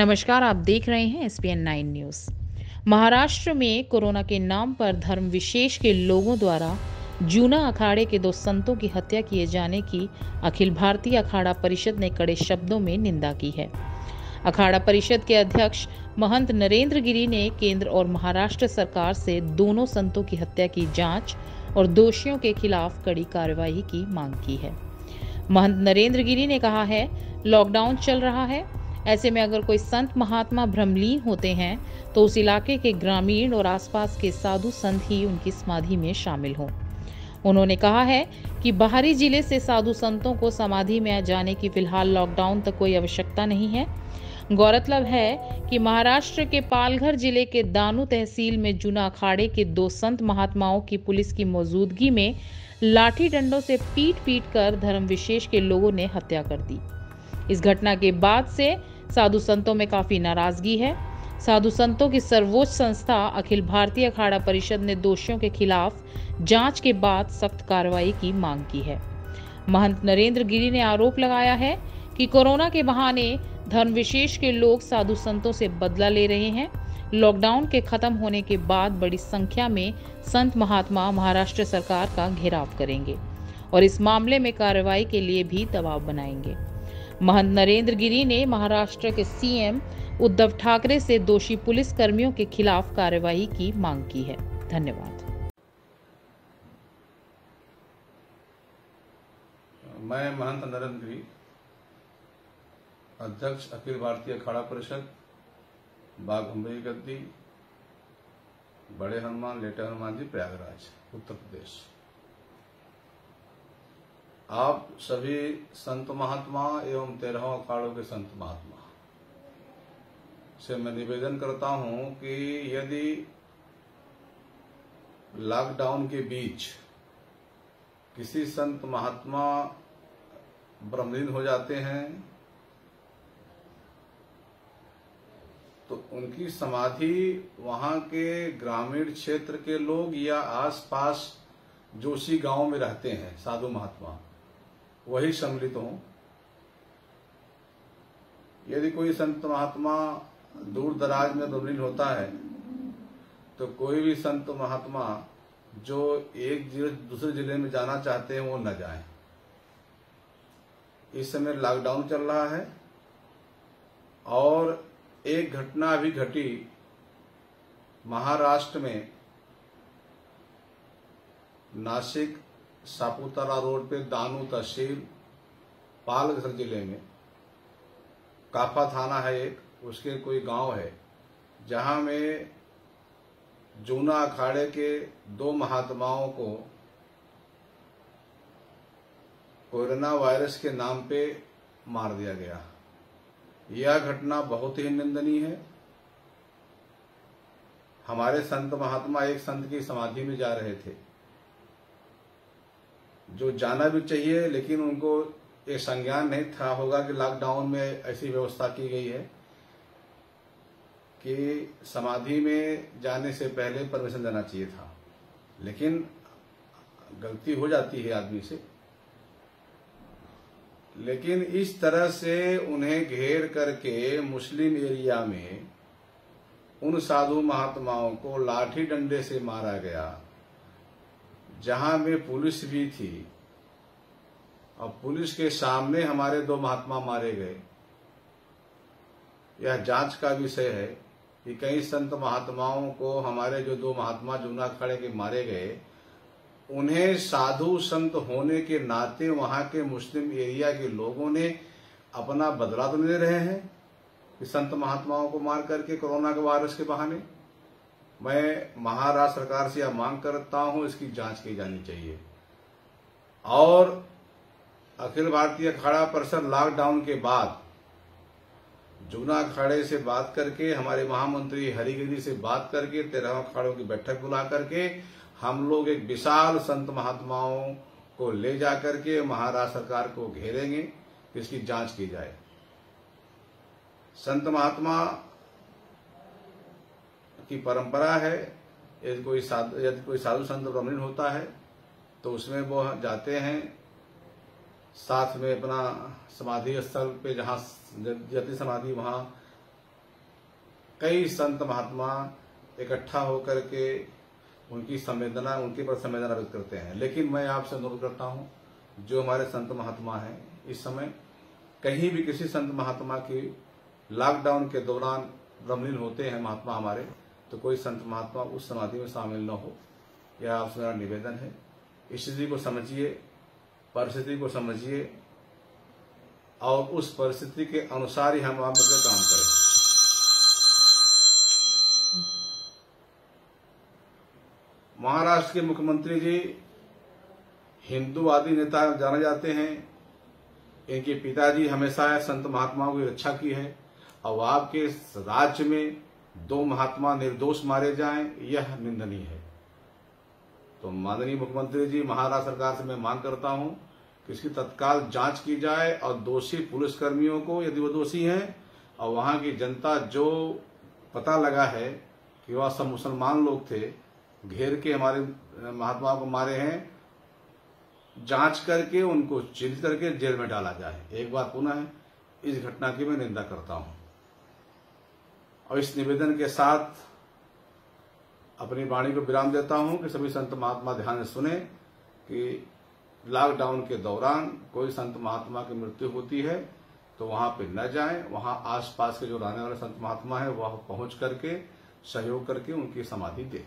नमस्कार, आप देख रहे हैं एसपीएन 9 न्यूज़। महाराष्ट्र में कोरोना के नाम पर धर्म विशेष के लोगों द्वारा जूना अखाड़े के 2 संतों की हत्या किए जाने की अखिल भारतीय अखाड़ा परिषद ने कड़े शब्दों में निंदा की है। अखाड़ा परिषद के अध्यक्ष महंत नरेंद्र गिरी ने केंद्र और महाराष्ट्र सरकार से दोनों संतों की हत्या की जांच और दोषियों के खिलाफ कड़ी कार्रवाई की मांग की है। महंत नरेंद्र गिरी ने कहा है, लॉकडाउन चल रहा है, ऐसे में अगर कोई संत महात्मा भ्रमलीन होते हैं तो उस इलाके के ग्रामीण और आसपास के साधु संत ही उनकी समाधि में शामिल हों। उन्होंने कहा है कि बाहरी जिले से साधु संतों को समाधि में जाने की फिलहाल लॉकडाउन तक कोई आवश्यकता नहीं है। गौरतलब है कि महाराष्ट्र के पालघर जिले के दानू तहसील में जूना अखाड़े के 2 संत महात्माओं की पुलिस की मौजूदगी में लाठी डंडों से पीट कर धर्म विशेष के लोगों ने हत्या कर दी। इस घटना के बाद से साधु संतों में काफी नाराजगी है। साधु संतों की सर्वोच्च संस्था अखिल भारतीय अखाड़ा परिषद ने दोषियों के खिलाफ जांच के बाद सख्त कार्रवाई की मांग की है। महंत नरेंद्र गिरी ने आरोप लगाया है कि कोरोना के बहाने धर्म विशेष के लोग साधु संतों से बदला ले रहे हैं। लॉकडाउन के खत्म होने के बाद बड़ी संख्या में संत महात्मा महाराष्ट्र सरकार का घेराव करेंगे और इस मामले में कार्रवाई के लिए भी दबाव बनाएंगे। महंत नरेंद्र गिरी ने महाराष्ट्र के सीएम उद्धव ठाकरे से दोषी पुलिस कर्मियों के खिलाफ कार्रवाई की मांग की है। धन्यवाद। मैं महंत नरेंद्र गिरी, अध्यक्ष अखिल भारतीय अखाड़ा परिषद, बाघ-भंबई गद्दी, बड़े हनुमान लेटे हनुमान जी, प्रयागराज, उत्तर प्रदेश। आप सभी संत महात्मा एवं 13 अखाड़ों के संत महात्मा से मैं निवेदन करता हूं कि यदि लॉकडाउन के बीच किसी संत महात्मा भ्रमलीन हो जाते हैं तो उनकी समाधि वहां के ग्रामीण क्षेत्र के लोग या आसपास जोशी गांव में रहते हैं साधु महात्मा, वही सम्मिलित हों। यदि कोई संत महात्मा दूर दराज में भ्रमलीन होता है तो कोई भी संत महात्मा जो एक जिले दूसरे जिले में जाना चाहते हैं वो न जाएं। इस समय लॉकडाउन चल रहा है और एक घटना अभी घटी महाराष्ट्र में, नासिक सापुतारा रोड पे दानू तहसील पालघर जिले में काफा थाना है एक, उसके कोई गांव है जहां में जूना अखाड़े के 2 महात्माओं को कोरोना वायरस के नाम पे मार दिया गया। यह घटना बहुत ही निंदनीय है। हमारे संत महात्मा एक संत की समाधि में जा रहे थे, जो जाना भी चाहिए, लेकिन उनको एक संज्ञान नहीं था होगा कि लॉकडाउन में ऐसी व्यवस्था की गई है कि समाधि में जाने से पहले परमिशन देना चाहिए था, लेकिन गलती हो जाती है आदमी से। लेकिन इस तरह से उन्हें घेर करके मुस्लिम एरिया में उन साधु महात्माओं को लाठी डंडे से मारा गया, जहां में पुलिस भी थी और पुलिस के सामने हमारे 2 महात्मा मारे गए। यह जांच का विषय है कि कई संत महात्माओं को हमारे जो 2 महात्मा जूना अखाड़े के मारे गए, उन्हें साधु संत होने के नाते वहां के मुस्लिम एरिया के लोगों ने अपना बदला तो ले रहे हैं कि संत महात्माओं को मार करके कोरोना के वायरस के बहाने। मैं महाराष्ट्र सरकार से यह मांग करता हूं, इसकी जांच की जानी चाहिए और अखिल भारतीय अखाड़ा परिषद लॉकडाउन के बाद जूना अखाड़े से बात करके, हमारे महामंत्री हरिगिरी से बात करके, 13 अखाड़ों की बैठक बुला करके हम लोग एक विशाल संत महात्माओं को ले जाकर के महाराष्ट्र सरकार को घेरेंगे, इसकी जांच की जाए। संत महात्मा की परंपरा है, यदि कोई साधु संत भ्रमलीन होता है तो उसमें वो जाते हैं, साथ में अपना समाधि स्थल पे जहाँ जति समाधि वहाँ कई संत महात्मा इकट्ठा होकर के उनकी संवेदना, उनके पर संवेदना व्यक्त करते हैं। लेकिन मैं आपसे अनुरोध करता हूं, जो हमारे संत महात्मा हैं, इस समय कहीं भी किसी संत महात्मा की लॉकडाउन के दौरान ब्रह्मलीन होते हैं महात्मा हमारे, तो कोई संत महात्मा उस समाधि में शामिल न हो, यह आपसे मेरा निवेदन है। स्थिति को समझिए, परिस्थिति को समझिए और उस परिस्थिति के अनुसार ही हम आप मिलकर काम करें। महाराष्ट्र के मुख्यमंत्री जी हिंदूवादी नेता जाने जाते हैं। इनके पिताजी हमेशा संत महात्माओं की रक्षा की है और आपके राज्य में 2 महात्मा निर्दोष मारे जाएं, यह निंदनीय है। तो माननीय मुख्यमंत्री जी, महाराष्ट्र सरकार से मैं मांग करता हूं कि इसकी तत्काल जांच की जाए और दोषी पुलिसकर्मियों को, यदि वो दोषी हैं, और वहां की जनता जो पता लगा है कि वह सब मुसलमान लोग थे, घेर के हमारे महात्माओं को मारे हैं, जांच करके उनको चिन्हित करके जेल में डाला जाए। एक बार पुनः इस घटना की मैं निंदा करता हूं और इस निवेदन के साथ अपनी वाणी को विराम देता हूं कि सभी संत महात्मा ध्यान से सुने कि लॉकडाउन के दौरान कोई संत महात्मा की मृत्यु होती है तो वहां पे न जाएं। वहां आसपास के जो रहने वाले संत महात्मा है वह पहुंच करके सहयोग करके उनकी समाधि दें।